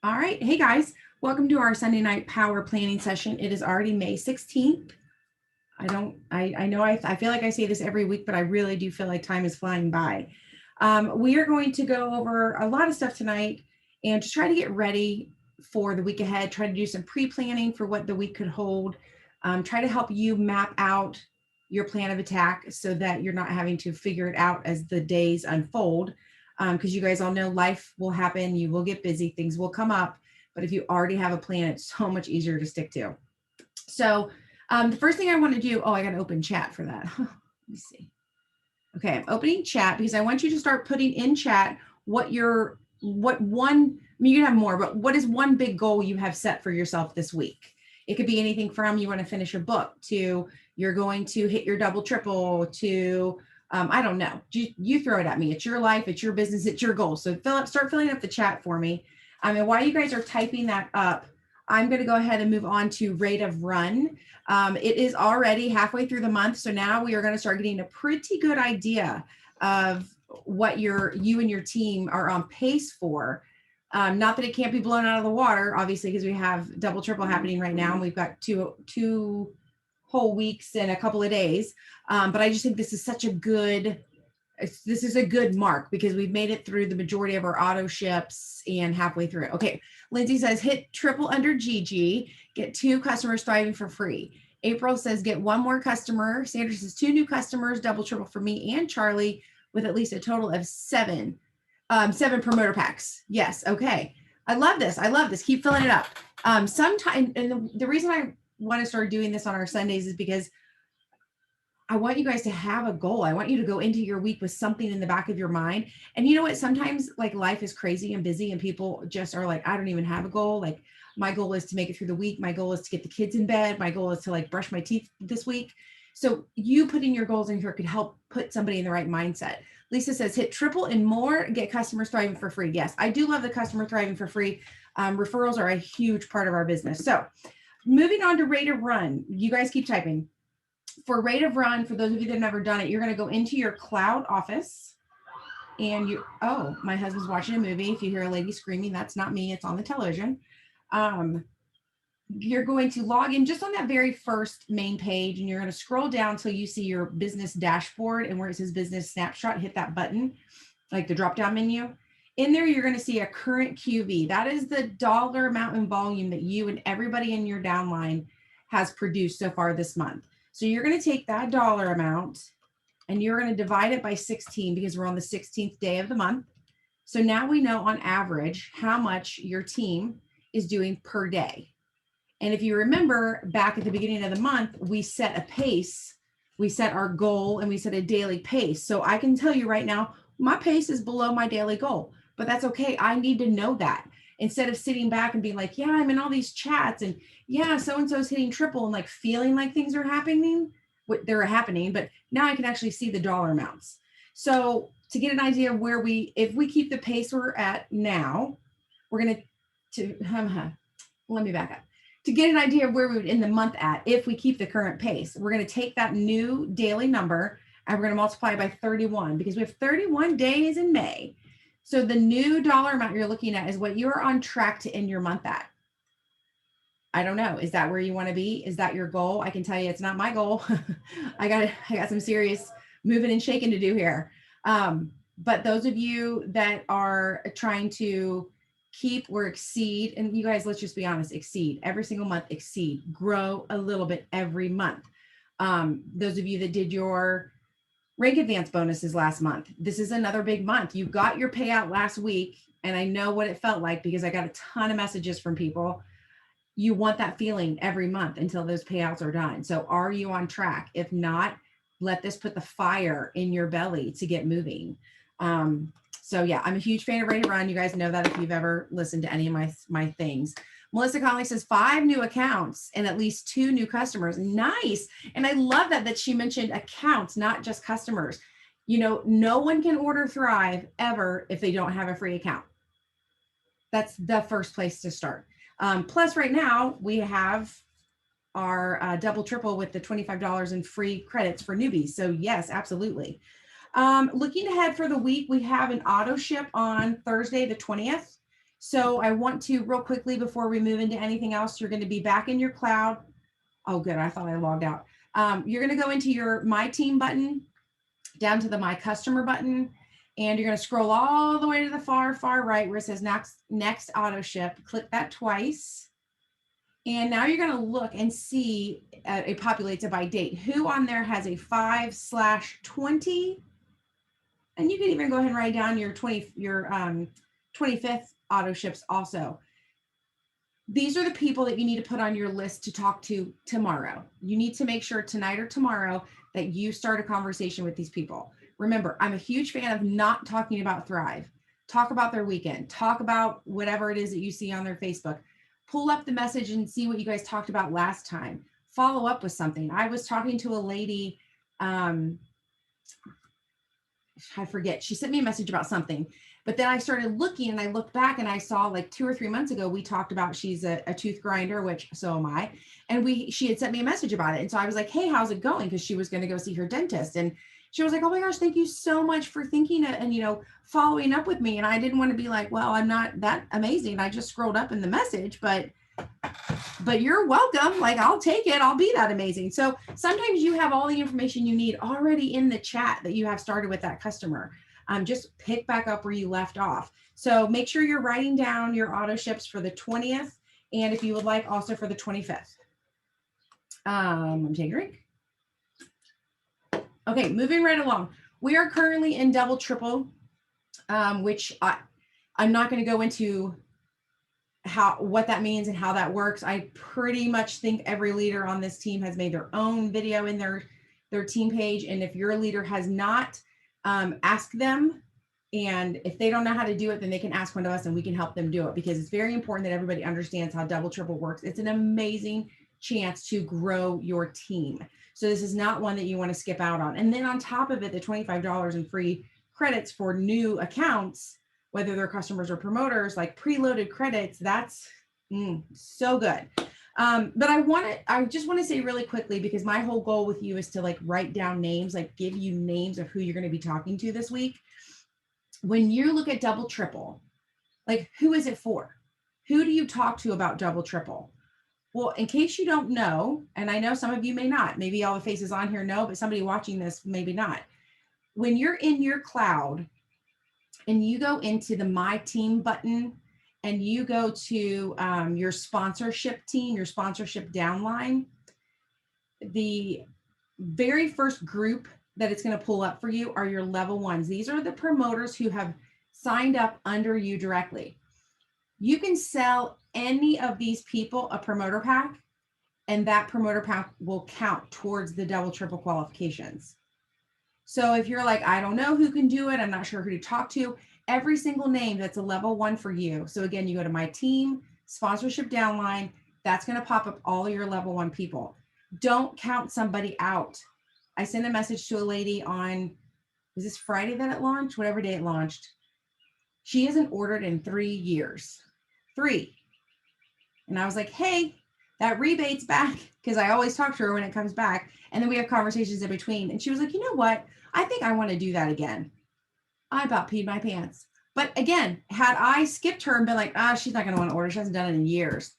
All right. Hey guys, welcome to our Sunday night power planning session. It is already May 16th. I know I feel like I say this every week, but I really do feel like time is flying by. We are going to go over a lot of stuff tonight and just try to get ready for the week ahead, try to do some pre-planning for what the week could hold, try to help you map out your plan of attack so that you're not having to figure it out as the days unfold. Because you guys all know life will happen, you will get busy, things will come up. But if you already have a plan, it's so much easier to stick to. So the first thing I want to do, I got to open chat for that. Let me see. Okay, I'm opening chat because I want you to start putting in chat what one, I mean, you can have more, but what is one big goal you have set for yourself this week? It could be anything from you want to finish a book to you're going to hit your double triple to I don't know. You throw it at me. It's your life. It's your business. It's your goal. So start filling up the chat for me. And while you guys are typing that up, I'm going to go ahead and move on to rate of run. It is already halfway through the month. So now we are going to start getting a pretty good idea of what you and your team are on pace for. Not that it can't be blown out of the water, obviously, because we have double triple happening right now. And we've got two whole weeks and a couple of days. But I just think this is a good mark because we've made it through the majority of our auto ships and halfway through. Okay, Lindsay says hit triple under GG, get 2 customers thriving for free. April says get 1 more customer. Sandra says 2 new customers, double triple for me and Charlie with at least a total of 7 promoter packs. Yes, okay. I love this. Keep filling it up. Sometime, and the reason I want to start doing this on our Sundays is because I want you guys to have a goal. I want you to go into your week with something in the back of your mind. And you know what? Sometimes like life is crazy and busy and people just are like, I don't even have a goal. Like my goal is to make it through the week. My goal is to get the kids in bed. My goal is to like brush my teeth this week. So you putting your goals in here could help put somebody in the right mindset. Lisa says hit triple and more, get customers thriving for free. Yes, I do love the customer thriving for free. Referrals are a huge part of our business. So moving on to rate of run, you guys keep typing. For rate of run, for those of you that have never done it, you're going to go into your cloud office and my husband's watching a movie. If you hear a lady screaming, that's not me. It's on the television. You're going to log in just on that very first main page and you're going to scroll down till you see your business dashboard and where it says business snapshot, hit that button, like the drop down menu. In there, you're going to see a current QV. That is the dollar amount in volume that you and everybody in your downline has produced so far this month. So you're going to take that dollar amount and you're going to divide it by 16 because we're on the 16th day of the month. So now we know on average how much your team is doing per day. And if you remember back at the beginning of the month, we set a pace, we set our goal and we set a daily pace. So I can tell you right now, my pace is below my daily goal, but that's okay. I need to know that instead of sitting back and being like, yeah, I'm in all these chats and yeah, so-and-so's hitting triple and like feeling like things are happening, they're happening, but now I can actually see the dollar amounts. So to get an idea of where if we keep the pace we're at now, we're going let me back up. To get an idea of where we would end the month at, if we keep the current pace, we're going to take that new daily number and we're going to multiply it by 31 because we have 31 days in May. So the new dollar amount you're looking at is what you're on track to end your month at. I don't know. Is that where you want to be? Is that your goal? I can tell you it's not my goal. I got some serious moving and shaking to do here. But those of you that are trying to keep or exceed, and you guys, let's just be honest, exceed every single month, exceed, grow a little bit every month. Those of you that did your rank advance bonuses last month, this is another big month. You got your payout last week, and I know what it felt like because I got a ton of messages from people. You want that feeling every month until those payouts are done. So are you on track? If not, let this put the fire in your belly to get moving. So yeah, I'm a huge fan of Rate of Run. You guys know that if you've ever listened to any of my things. Melissa Conley says 5 new accounts and at least 2 new customers. Nice. And I love that she mentioned accounts, not just customers. You know, no one can order Thrive ever if they don't have a free account. That's the first place to start. Plus right now we have our double triple with the $25 in free credits for newbies. So yes, absolutely. Looking ahead for the week, we have an auto ship on Thursday, the 20th. So I want to real quickly before we move into anything else, you're going to be back in your cloud. Oh, good. I thought I logged out. You're going to go into your My Team button, down to the My Customer button, and you're going to scroll all the way to the far right where it says next auto ship. Click that twice. And now you're going to look and see, it populates it by date. Who on there has a 5/20? And you can even go ahead and write down your 25th auto ships also. These are the people that you need to put on your list to talk to tomorrow. You need to make sure tonight or tomorrow that you start a conversation with these people. Remember, I'm a huge fan of not talking about Thrive. Talk about their weekend. Talk about whatever it is that you see on their Facebook. Pull up the message and see what you guys talked about last time. Follow up with something. I was talking to a lady, I forget, she sent me a message about something, but then I started looking and I looked back and I saw like 2 or 3 months ago, we talked about she's a tooth grinder, which so am I. And she had sent me a message about it. And so I was like, hey, how's it going? Because she was going to go see her dentist. And she was like, oh my gosh, thank you so much for thinking and, following up with me. And I didn't want to be like, well, I'm not that amazing. I just scrolled up in the message, but you're welcome. Like, I'll take it. I'll be that amazing. So sometimes you have all the information you need already in the chat that you have started with that customer. Just pick back up where you left off. So make sure you're writing down your auto ships for the 20th. And if you would like, also for the 25th. I'm taking a drink. Okay, moving right along. We are currently in double, triple, which I'm not going to go into what that means and how that works. I pretty much think every leader on this team has made their own video in their team page. And if your leader has not, ask them. And if they don't know how to do it, then they can ask one of us and we can help them do it, because it's very important that everybody understands how double, triple works. It's an amazing chance to grow your team. So this is not one that you want to skip out on. And then on top of it, the $25 in free credits for new accounts, whether they're customers or promoters, like preloaded credits, that's so good. But I just want to say really quickly, because my whole goal with you is to like write down names, like give you names of who you're going to be talking to this week. When you look at double, triple, like who is it for? Who do you talk to about double, triple? Well, in case you don't know, and I know some of you may not, maybe all the faces on here know, but somebody watching this, maybe not. When you're in your cloud and you go into the My Team button and you go to your sponsorship team, your sponsorship downline, the very first group that it's going to pull up for you are your level ones. These are the promoters who have signed up under you directly. You can sell any of these people a promoter pack, and that promoter pack will count towards the double, triple qualifications. So if you're like, I don't know who can do it, I'm not sure who to talk to, every single name that's a level one for you. So again, you go to My Team, sponsorship downline, that's going to pop up all your level one people. Don't count somebody out. I sent a message to a lady on, was this Friday that it launched? Whatever day it launched. She hasn't ordered in 3 years. 3. And I was like, hey, that rebate's back, because I always talk to her when it comes back. And then we have conversations in between. And she was like, you know what? I think I want to do that again. I about peed my pants. But again, had I skipped her and been like, she's not going to want to order, she hasn't done it in years,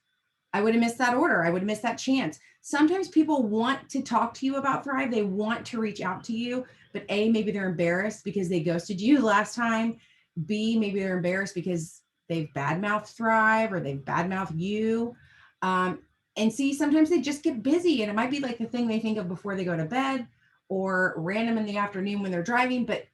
I would have missed that order. I would have missed that chance. Sometimes people want to talk to you about Thrive. They want to reach out to you, but A, maybe they're embarrassed because they ghosted you last time. B, maybe they're embarrassed because they've badmouthed Thrive or they've badmouthed you. And C, sometimes they just get busy, and it might be like the thing they think of before they go to bed or random in the afternoon when they're driving, but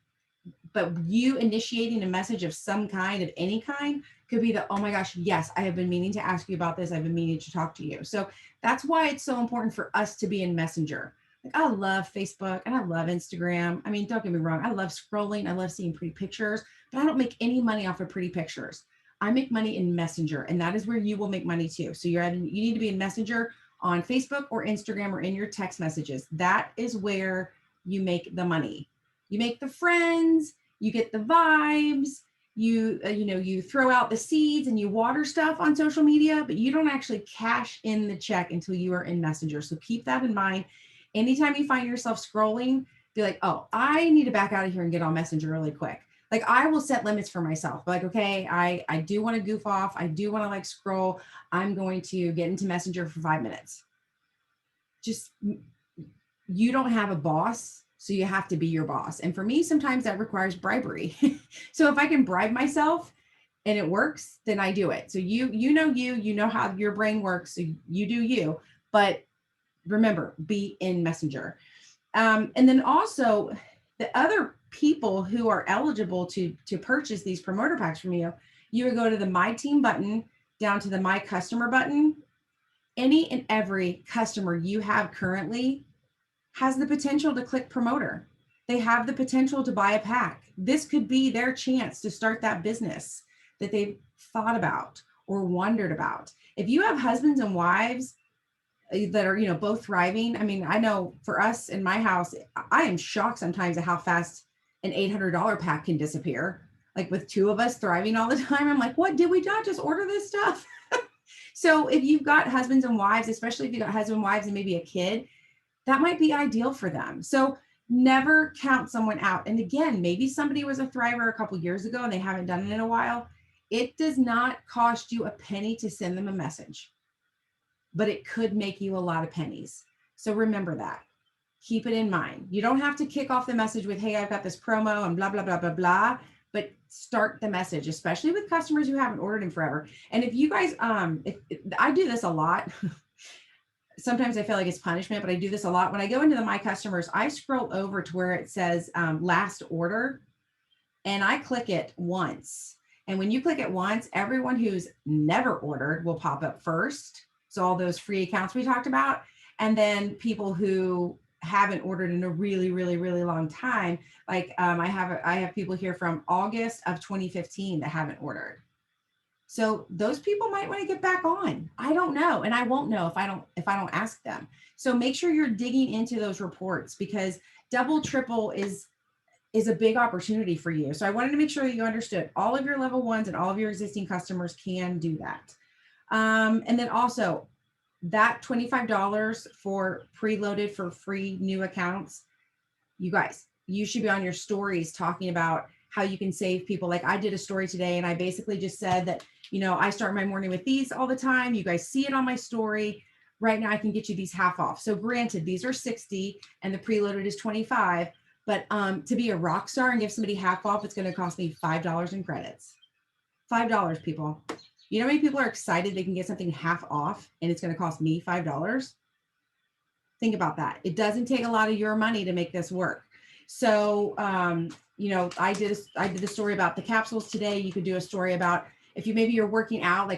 you initiating a message of some kind, of any kind, could be the, oh my gosh, yes, I have been meaning to ask you about this. I've been meaning to talk to you. So that's why it's so important for us to be in Messenger. Like, I love Facebook and I love Instagram. I mean, don't get me wrong. I love scrolling. I love seeing pretty pictures, but I don't make any money off of pretty pictures. I make money in Messenger, and that is where you will make money too. So you need to be in Messenger on Facebook or Instagram or in your text messages. That is where you make the money. You make the friends, you get the vibes, you throw out the seeds and you water stuff on social media, but you don't actually cash in the check until you are in Messenger. So keep that in mind. Anytime you find yourself scrolling, be like, oh, I need to back out of here and get on Messenger really quick. Like I will set limits for myself. Like, okay, I do want to goof off. I do want to like scroll. I'm going to get into Messenger for 5 minutes. Just, you don't have a boss, so you have to be your boss. And for me, sometimes that requires bribery. So if I can bribe myself and it works, then I do it. So you know how your brain works. So you do you, but remember, be in Messenger. And then also the other people who are eligible to purchase these promoter packs from you, you would go to the My Team button down to the My Customer button. Any and every customer you have currently has the potential to click promoter. They have the potential to buy a pack. This could be their chance to start that business that they've thought about or wondered about. If you have husbands and wives that are, both thriving. I mean, I know for us in my house, I am shocked sometimes at how fast an $800 pack can disappear. Like with two of us thriving all the time, I'm like, what, did we not just order this stuff? So if you've got husbands and wives, especially if you've got husband and wives and maybe a kid, that might be ideal for them. So never count someone out. And again, maybe somebody was a thriver a couple years ago and they haven't done it in a while. It does not cost you a penny to send them a message, but it could make you a lot of pennies. So remember that. Keep it in mind. You don't have to kick off the message with, hey, I've got this promo and blah, blah, blah, blah, blah, but start the message, especially with customers who haven't ordered in forever. And if you guys, if I do this a lot, sometimes I feel like it's punishment, but I do this a lot. When I go into My Customers, I scroll over to where it says last order, and I click it once. And when you click it once, everyone who's never ordered will pop up first. So all those free accounts we talked about, and then people who haven't ordered in a really, really, really long time. Like I have people here from August of 2015 that haven't ordered. So those people might want to get back on. I don't know. And I won't know if I don't ask them. So make sure you're digging into those reports, because double, triple is a big opportunity for you. So I wanted to make sure that you understood all of your level ones and all of your existing customers can do that. And then also that $25 for preloaded for free new accounts, you guys, you should be on your stories talking about how you can save people. Like I did a story today and I basically just said that, I start my morning with these all the time. You guys see it on my story. Right now I can get you these half off. So granted, these are 60 and the preloaded is 25, but to be a rock star and give somebody half off, it's going to cost me $5 in credits. $5, people. You know how many people are excited they can get something half off and it's going to cost me $5? Think about that. It doesn't take a lot of your money to make this work. So, I did the story about the capsules today. You could do a story about if maybe you're working out,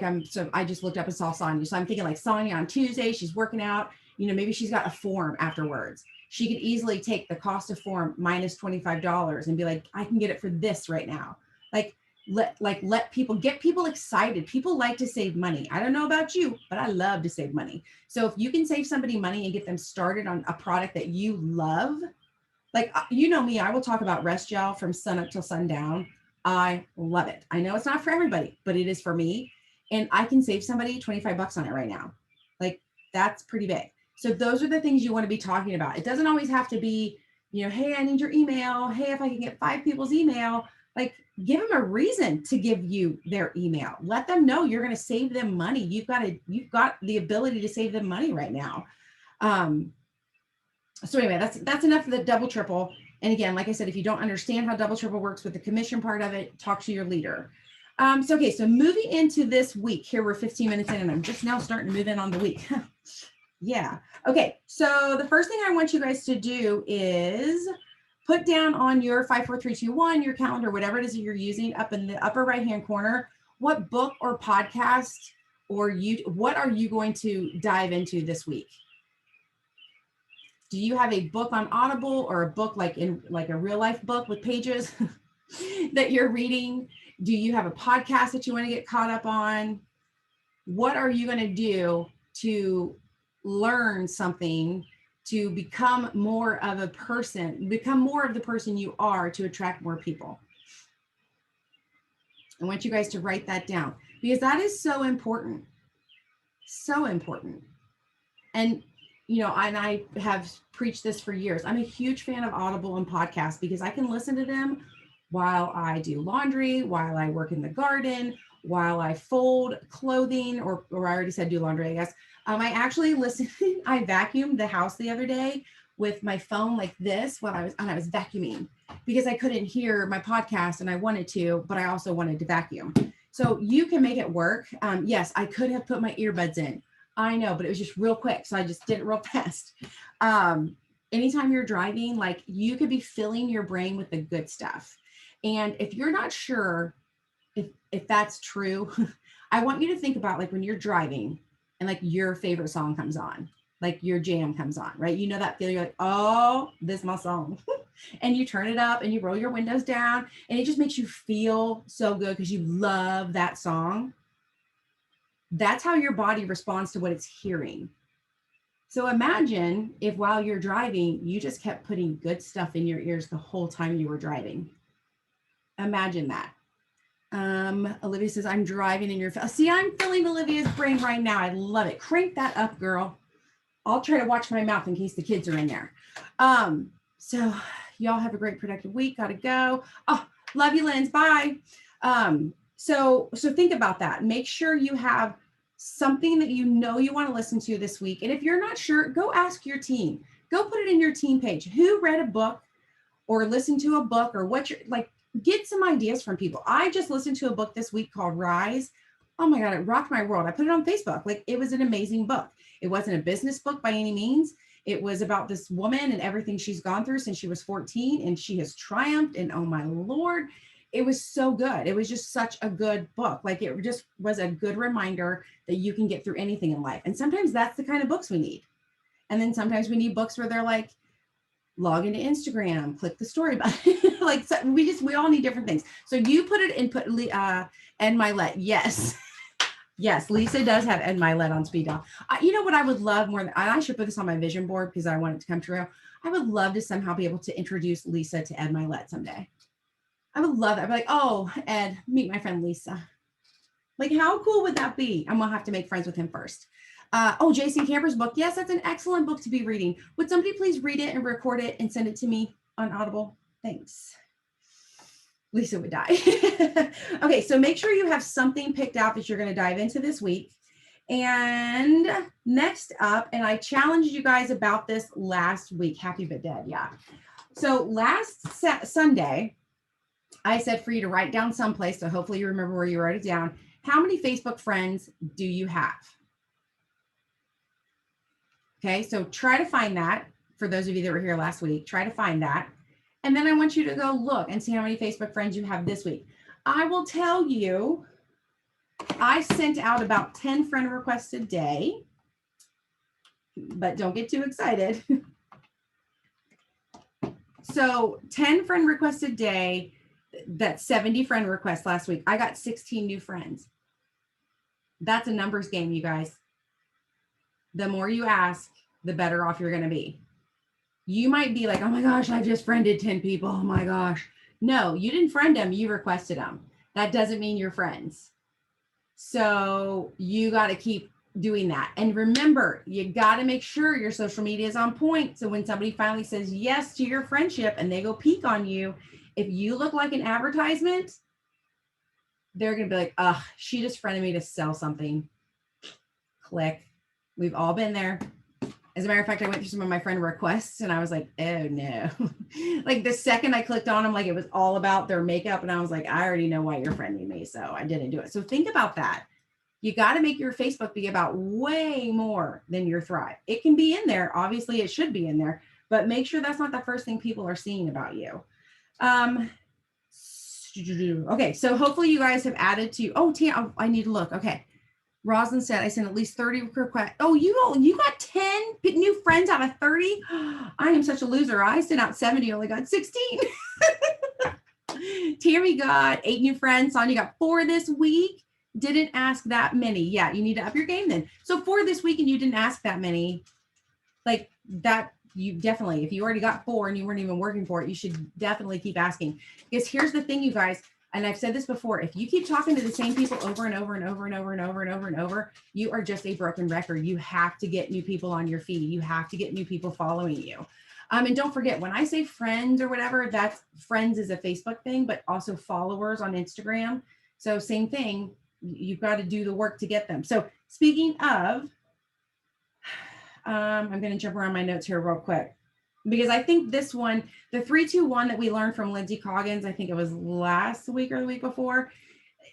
I just looked up and saw Sonia. So I'm thinking like Sonia on Tuesday, she's working out, maybe she's got a form afterwards. She could easily take the cost of form minus $25 and be like, I can get it for this right now. Let people get people excited. People like to save money. I don't know about you, but I love to save money. So if you can save somebody money and get them started on a product that you love, like, me, I will talk about rest gel from sun up till sundown. I love it. I know it's not for everybody, but it is for me. And I can save somebody $25 on it right now. Like, that's pretty big. So those are the things you want to be talking about. It doesn't always have to be, hey, I need your email. Hey, if I can get 5 people's email, like give them a reason to give you their email. Let them know you're going to save them money. You've got the ability to save them money right now. So anyway, that's enough of the double, triple. And again, like I said, if you don't understand how double, triple works with the commission part of it, talk to your leader. So moving into this week, here we're 15 minutes in and I'm just now starting to move in on the week. Yeah. Okay. So the first thing I want you guys to do is put down on your 5, 4, 3, 2, 1, your calendar, whatever it is that you're using, up in the upper right-hand corner, what book or podcast what are you going to dive into this week? Do you have a book on Audible or a book like a real life book with pages that you're reading? Do you have a podcast that you want to get caught up on? What are you going to do to learn something to become more of the person you are to attract more people? I want you guys to write that down because that is so important. So important. And and I have preached this for years. I'm a huge fan of Audible and podcasts because I can listen to them while I do laundry, while I work in the garden, while I fold clothing, or I already said do laundry, I guess. I actually listen, I vacuumed the house the other day with my phone like this while I was vacuuming because I couldn't hear my podcast and I wanted to, but I also wanted to vacuum. So you can make it work. Yes, I could have put my earbuds in. I know, but it was just real quick. So I just did it real fast. Anytime you're driving, like you could be filling your brain with the good stuff. And if you're not sure if that's true, I want you to think about like when you're driving and like your favorite song comes on, like your jam comes on, right? You know that feeling, you're like, oh, this is my song. And you turn it up and you roll your windows down and it just makes you feel so good because you love that song. That's how your body responds to what it's hearing. So imagine if while you're driving, you just kept putting good stuff in your ears the whole time you were driving. Imagine that. Olivia says, I'm driving in your, see, I'm filling Olivia's brain right now. I love it. Crank that up, girl. I'll try to watch my mouth in case the kids are in there. So y'all have a great productive week. Gotta go. Oh, love you, Linz. Bye. So think about that. Make sure you have something that you know you want to listen to this week. And if you're not sure, go ask your team. Go put it in your team page. Who read a book or listened to a book or what you're like, get some ideas from people. I just listened to a book this week called Rise. Oh my God, it rocked my world. I put it on Facebook. Like it was an amazing book. It wasn't a business book by any means. It was about this woman and everything she's gone through since she was 14 and she has triumphed. And oh my Lord, it was so good. It was just such a good book. Like it just was a good reminder that you can get through anything in life. And sometimes that's the kind of books we need. And then sometimes we need books where they're like, log into Instagram, click the story button. Like so we all need different things. So you put it in, Ed Milet. Yes. Yes, Lisa does have Ed Milet on speed dial. You know what I would love more than, I should put this on my vision board because I want it to come true. I would love to somehow be able to introduce Lisa to Ed Milet someday. I would love that. I'd be like, oh, Ed, meet my friend Lisa. Like, how cool would that be? I'm gonna have to make friends with him first. Oh, Jason Camper's book. Yes, that's an excellent book to be reading. Would somebody please read it and record it and send it to me on Audible? Thanks. Lisa would die. Okay, so make sure you have something picked out that you're going to dive into this week. And next up, and I challenged you guys about this last week. Happy but dead, yeah. So last Sunday, I said for you to write down someplace, so hopefully you remember where you wrote it down. How many Facebook friends do you have? Okay, so try to find that. For those of you that were here last week, try to find that. And then I want you to go look and see how many Facebook friends you have this week. I will tell you, I sent out about 10 friend requests a day, but don't get too excited. So 10 friend requests a day, that's 70 friend requests last week. I got 16 new friends. That's a numbers game, you guys. The more you ask, the better off you're going to be. You might be like, oh my gosh, I just friended 10 people. Oh my gosh. No, you didn't friend them. You requested them. That doesn't mean you're friends. So you got to keep doing that. And remember, you got to make sure your social media is on point. So when somebody finally says yes to your friendship and they go peek on you, if you look like an advertisement, they're going to be like, ugh, she just friended me to sell something. Click. We've all been there. As a matter of fact, I went through some of my friend requests and I was like, oh no. Like the second I clicked on them, like it was all about their makeup. And I was like, I already know why you're friending me. So I didn't do it. So think about that. You got to make your Facebook be about way more than your Thrive. It can be in there. Obviously it should be in there, but make sure that's not the first thing people are seeing about you. Okay. So hopefully you guys have added to, I need to look. Okay. Roslyn said, I sent at least 30 requests. Oh, you got 10 new friends out of 30? I am such a loser. I sent out 70, only got 16. Tammy got 8 new friends. Sonia got 4 this week. Didn't ask that many. Yeah, you need to up your game then. So 4 this week and you didn't ask that many, like that, you definitely, if you already got 4 and you weren't even working for it, you should definitely keep asking. Because here's the thing, you guys, and I've said this before, if you keep talking to the same people over and over and over and over and over and over and over, you are just a broken record. You have to get new people on your feed. You have to get new people following you. And don't forget, when I say friends or whatever, that's friends is a Facebook thing, but also followers on Instagram. So same thing, you've got to do the work to get them. So speaking of, I'm going to jump around my notes here real quick, because I think this one, the 3-2-1 that we learned from Lindsay Coggins, I think it was last week or the week before,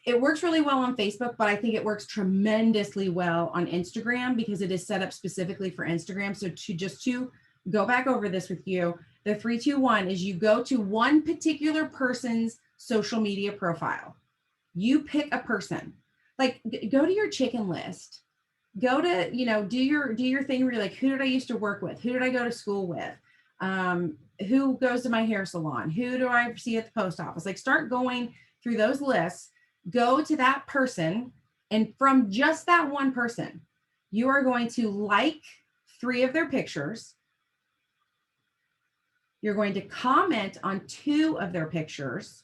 it works really well on Facebook, but I think it works tremendously well on Instagram because it is set up specifically for Instagram. So to go back over this with you, the 3-2-1 is you go to one particular person's social media profile. You pick a person, like go to your chicken list, go to, do your thing where you're like, who did I used to work with? Who did I go to school with? Who goes to my hair salon? Who do I see at the post office? Like start going through those lists, go to that person. And from just that one person, you are going to like 3 of their pictures. You're going to comment on 2 of their pictures.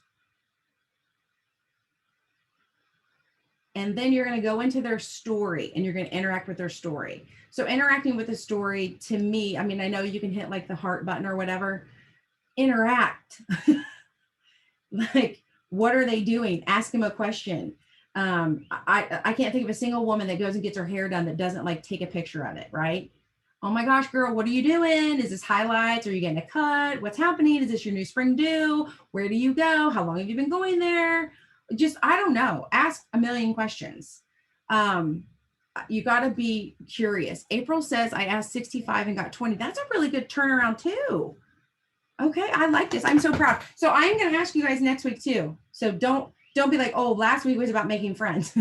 And then you're going to go into their story and you're going to interact with their story. So interacting with the story, to me, I mean, I know you can hit like the heart button or whatever, interact. Like, what are they doing? Ask them a question. I can't think of a single woman that goes and gets her hair done that doesn't like take a picture of it, right? Oh my gosh, girl, what are you doing? Is this highlights? Are you getting a cut? What's happening? Is this your new spring do? Where do you go? How long have you been going there? Just, I don't know. Ask a million questions. You got to be curious. April says, I asked 65 and got 20. That's a really good turnaround too. Okay, I like this. I'm so proud. So I'm going to ask you guys next week too. So don't be like, oh, last week was about making friends.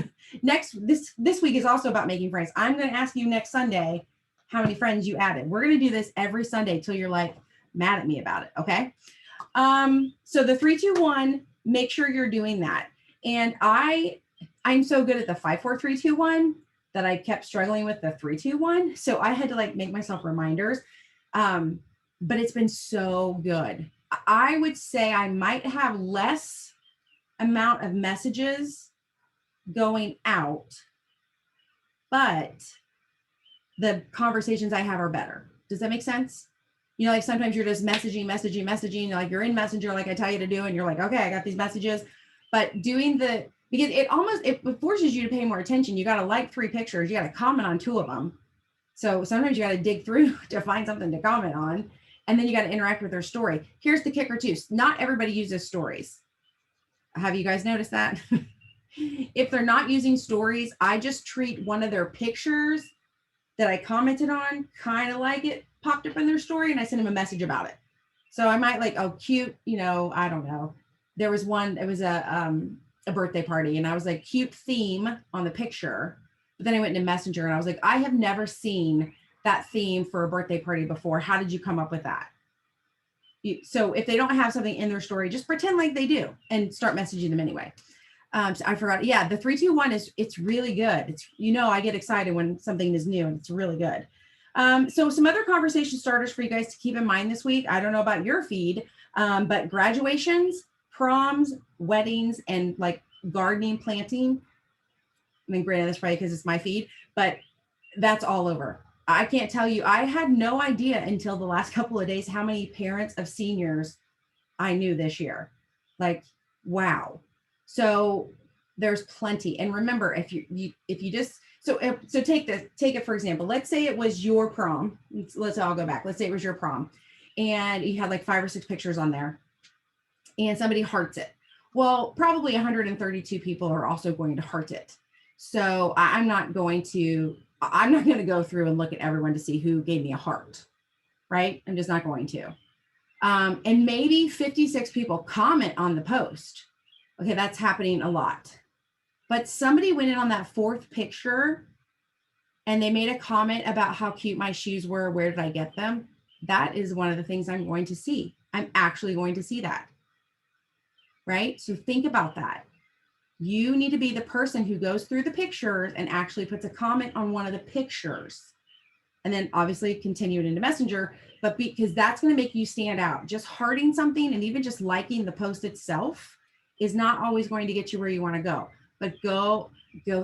This week is also about making friends. I'm going to ask you next Sunday how many friends you added. We're going to do this every Sunday till you're like mad at me about it. Okay. So the 3-2-1, make sure you're doing that. And I'm so good at the 5-4-3-2-1 that I kept struggling with the 3-2-1. So I had to like make myself reminders. But it's been so good. I would say I might have less amount of messages going out, but the conversations I have are better. Does that make sense? Like sometimes you're just messaging, like you're in Messenger, like I tell you to do, and you're like, okay, I got these messages, but because it forces you to pay more attention. You got to like 3 pictures. You got to comment on 2 of them. So sometimes you got to dig through to find something to comment on, and then you got to interact with their story. Here's the kicker too. Not everybody uses stories. Have you guys noticed that? If they're not using stories, I just treat one of their pictures that I commented on, kind of like it popped up in their story, and I sent them a message about it. So I might like, oh, cute, I don't know. There was one, it was a birthday party, and I was like, cute theme on the picture. But then I went into Messenger and I was like, I have never seen that theme for a birthday party before. How did you come up with that? So if they don't have something in their story, just pretend like they do and start messaging them anyway. So I forgot. Yeah, the 3-2-1 it's really good. It's, I get excited when something is new and it's really good. So some other conversation starters for you guys to keep in mind this week. I don't know about your feed, but graduations, proms, weddings, and like gardening, planting. I mean, granted, that's probably because it's my feed, but that's all over. I can't tell you, I had no idea until the last couple of days how many parents of seniors I knew this year. Like, wow. So there's plenty. And remember, if you just, so take it for example, let's say it was your prom. Let's all go back. Let's say it was your prom and you had like 5 or 6 pictures on there and somebody hearts it. Well, probably 132 people are also going to heart it. So I'm not going to go through and look at everyone to see who gave me a heart, right? I'm just not going to. And maybe 56 people comment on the post. Okay, that's happening a lot. But somebody went in on that 4th picture and they made a comment about how cute my shoes were. Where did I get them? That is one of the things I'm going to see. I'm actually going to see that, right? So think about that. You need to be the person who goes through the pictures and actually puts a comment on one of the pictures. And then obviously continue it into Messenger, but because that's going to make you stand out. Just hearting something and even just liking the post itself is not always going to get you where you want to go. but go.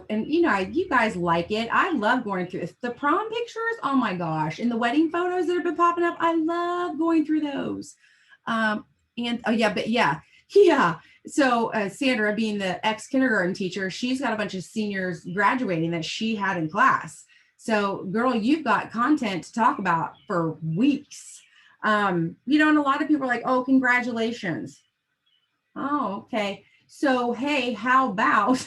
And you know, you guys like it. I love going through the prom pictures. Oh my gosh. And the wedding photos that have been popping up. I love going through those. And oh yeah, but yeah. So Sandra, being the ex kindergarten teacher, she's got a bunch of seniors graduating that she had in class. So girl, you've got content to talk about for weeks. You know, and a lot of people are like, oh, congratulations. Oh, okay. So, hey, how about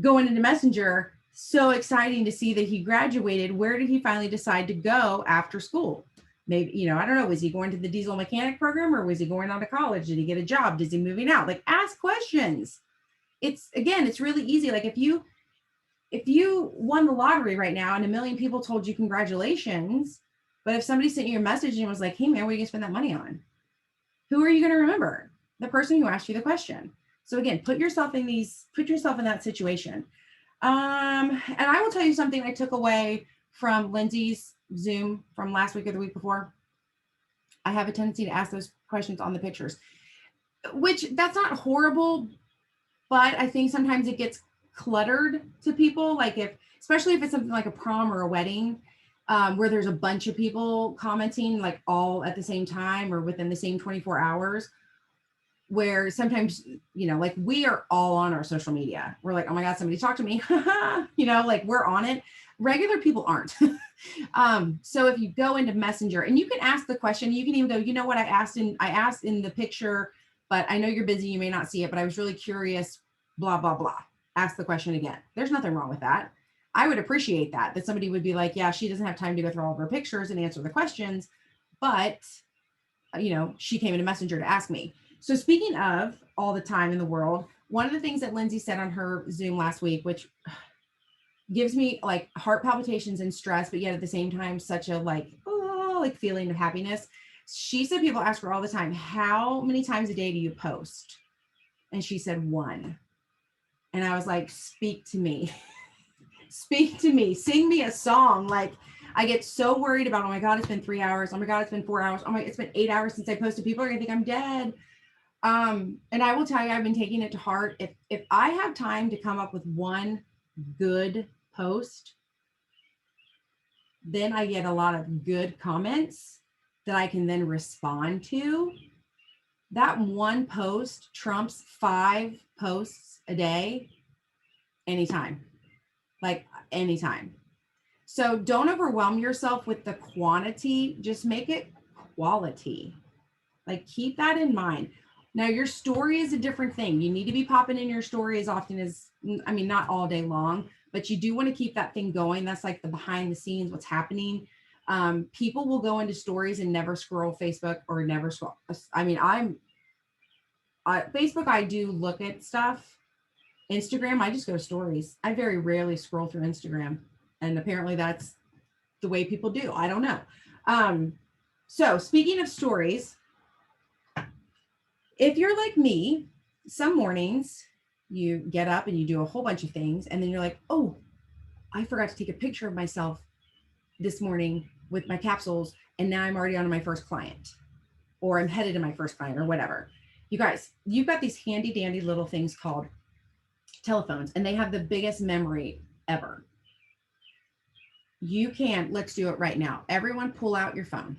going into Messenger? So exciting to see that he graduated. Where did he finally decide to go after school? Maybe, you know, I don't know. Was he going to the diesel mechanic program, or was he going on to college? Did he get a job? Is he moving out? Like, ask questions. It's really easy. Like if you won the lottery right now and a million people told you congratulations, but if somebody sent you a message and was like, hey man, what are you gonna spend that money on? Who are you going to remember? The person who asked you the question. So again, put yourself in that situation. And I will tell you something I took away from Lindsay's Zoom from last week or the week before. I have a tendency to ask those questions on the pictures, which that's not horrible, but I think sometimes it gets cluttered to people. Like especially if it's something like a prom or a wedding, where there's a bunch of people commenting like all at the same time or within the same 24 hours, where sometimes, you know, like we are all on our social media. We're like, oh my God, somebody talk to me. You know, like we're on it. Regular people aren't. So if you go into Messenger and you can ask the question, you can even go, you know what, I asked in the picture, but I know you're busy, you may not see it, but I was really curious, blah, blah, blah. Ask the question again. There's nothing wrong with that. I would appreciate that somebody would be like, yeah, she doesn't have time to go through all of her pictures and answer the questions, but you know, she came into Messenger to ask me. So speaking of all the time in the world, one of the things that Lindsay said on her Zoom last week, which gives me like heart palpitations and stress, but yet at the same time, such a like feeling of happiness. She said people ask her all the time, how many times a day do you post? And she said 1. And I was like, speak to me. Speak to me, sing me a song. Like I get so worried about, oh my God, it's been 3 hours. Oh my God, it's been 4 hours. Oh my, it's been 8 hours since I posted. People are gonna think I'm dead. And I will tell you, I've been taking it to heart. If I have time to come up with one good post, then I get a lot of good comments that I can then respond to. That one post trumps 5 posts a day, anytime. Like anytime. So don't overwhelm yourself with the quantity, just make it quality. Like keep that in mind. Now your story is a different thing. You need to be popping in your story as often as, I mean, not all day long, but you do want to keep that thing going. That's like the behind the scenes, what's happening. People will go into stories and never scroll Facebook or never scroll. I mean, Facebook, I do look at stuff. Instagram, I just go to stories. I very rarely scroll through Instagram. And apparently that's the way people do. I don't know. So speaking of stories, if you're like me, some mornings you get up and you do a whole bunch of things. And then you're like, oh, I forgot to take a picture of myself this morning with my capsules. And now I'm already on to my first client, or I'm headed to my first client, or whatever. You guys, you've got these handy dandy little things called telephones, and they have the biggest memory ever. You can, let's do it right now. Everyone pull out your phone.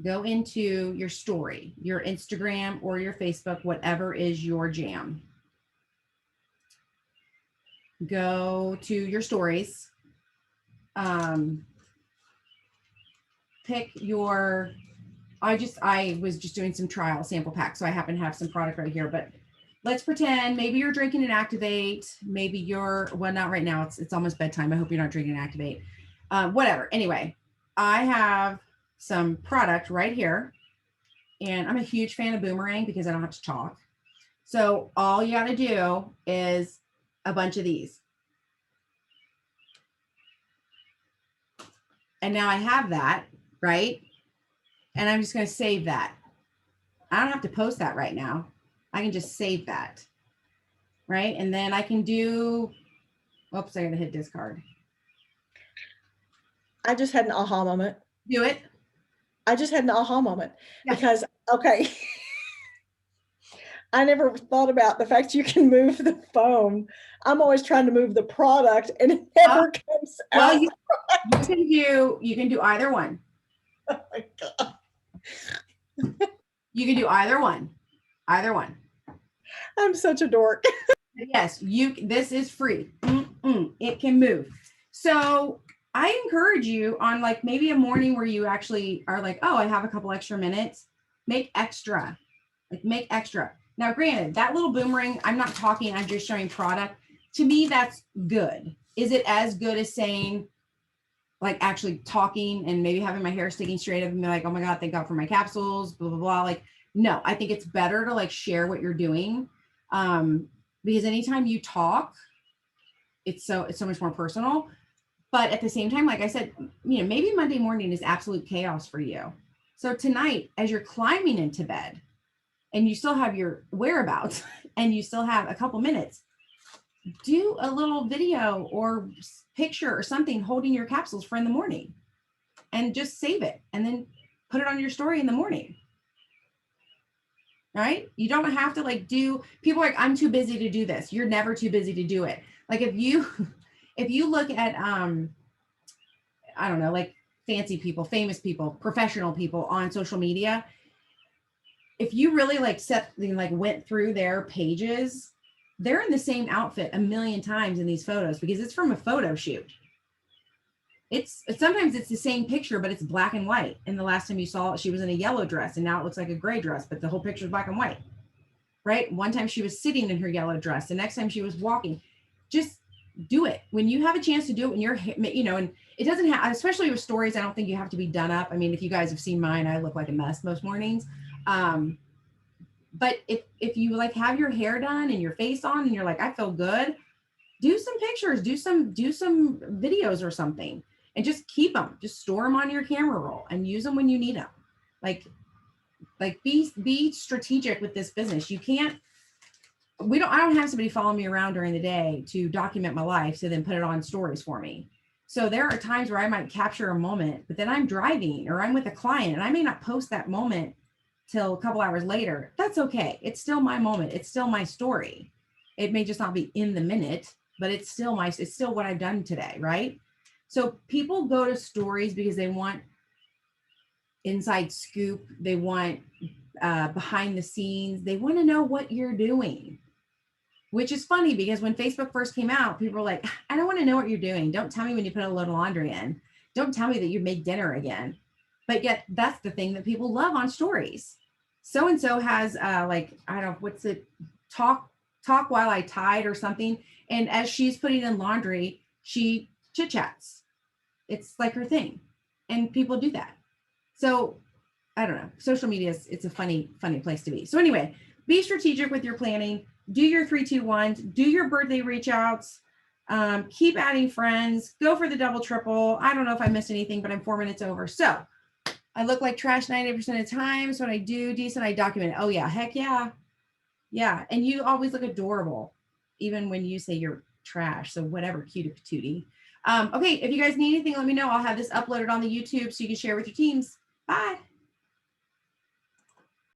Go into your story, your Instagram or your Facebook, whatever is your jam. Go to your stories. Pick your, I was just doing some trial sample pack, so I happen to have some product right here, but let's pretend maybe you're drinking an Activate. Maybe you're, well, not right now. It's almost bedtime. I hope you're not drinking an Activate. Whatever. Anyway, I have some product right here, and I'm a huge fan of Boomerang because I don't have to talk. So all you got to do is a bunch of these. And now I have that, right? And I'm just going to save that. I don't have to post that right now. I can just save that, right? And then I can do, oops, I got to hit discard. I just had an aha moment. Do it. I just had an aha moment because, okay. I never thought about the fact you can move the foam. I'm always trying to move the product and it Oh, never comes well, out. you can do either one. Oh my God. You can do either one. Either one. I'm such a dork. Yes, this is free. It can move. So I encourage you on like maybe a morning where you actually are like, oh, I have a couple extra minutes, make extra. Like make extra. Now, granted, that little boomerang, I'm not talking, I'm just showing product. To me, that's good. Is it as good as saying, like actually talking and maybe having my hair sticking straight up and be like, oh my God, thank God for my capsules, blah, blah, blah. Like, no, I think it's better to like share what you're doing. Because anytime you talk, it's so much more personal. But at the same time, like I said, maybe Monday morning is absolute chaos for you. So tonight, as you're climbing into bed and you still have your whereabouts and you still have a couple minutes, do a little video or picture or something holding your capsules for in the morning and just save it and then put it on your story in the morning. Right? You don't have to like people are like, I'm too busy to do this. You're never too busy to do it. Like if you look at I don't know, like fancy people, famous people, professional people on social media, if you really like went through their pages, they're in the same outfit a million times in these photos because it's from a photo shoot. It's sometimes it's the same picture, but it's black and white. And the last time you saw it, she was in a yellow dress and now it looks like a gray dress, but the whole picture is black and white, right? One time she was sitting in her yellow dress. The next time she was walking. Just do it. When you have a chance to do it, when you're, and it doesn't have, especially with stories, I don't think you have to be done up. I mean, if you guys have seen mine, I look like a mess most mornings. But if you like have your hair done and your face on and you're like, I feel good, do some pictures, do some videos or something, and just keep them, just store them on your camera roll and use them when you need them. Like be strategic with this business. You can't, I don't have somebody follow me around during the day to document my life to then put it on stories for me. So there are times where I might capture a moment, but then I'm driving or I'm with a client and I may not post that moment till a couple hours later. That's okay. It's still my moment. It's still my story. It may just not be in the minute, but it's still what I've done today, right? So people go to stories because they want inside scoop. They want behind the scenes. They want to know what you're doing, which is funny because when Facebook first came out, people were like, I don't want to know what you're doing. Don't tell me when you put a load of laundry in. Don't tell me that you make dinner again. But yet that's the thing that people love on stories. So-and-so has I don't know, what's it, talk while I tied or something. And as she's putting in laundry, she chit chats. It's like her thing. And people do that. So I don't know. Social media it's a funny place to be. So anyway, be strategic with your planning. Do your 3-2-1s. Do your birthday reach outs. Keep adding friends. Go for the double triple. I don't know if I missed anything, but I'm 4 minutes over. So I look like trash 90% of the time. So when I do decent, I document it. Oh yeah, heck yeah. Yeah. And you always look adorable, even when you say you're trash. So whatever, cutie patootie. Okay, if you guys need anything, let me know. I'll have this uploaded on the YouTube so you can share with your teams. Bye.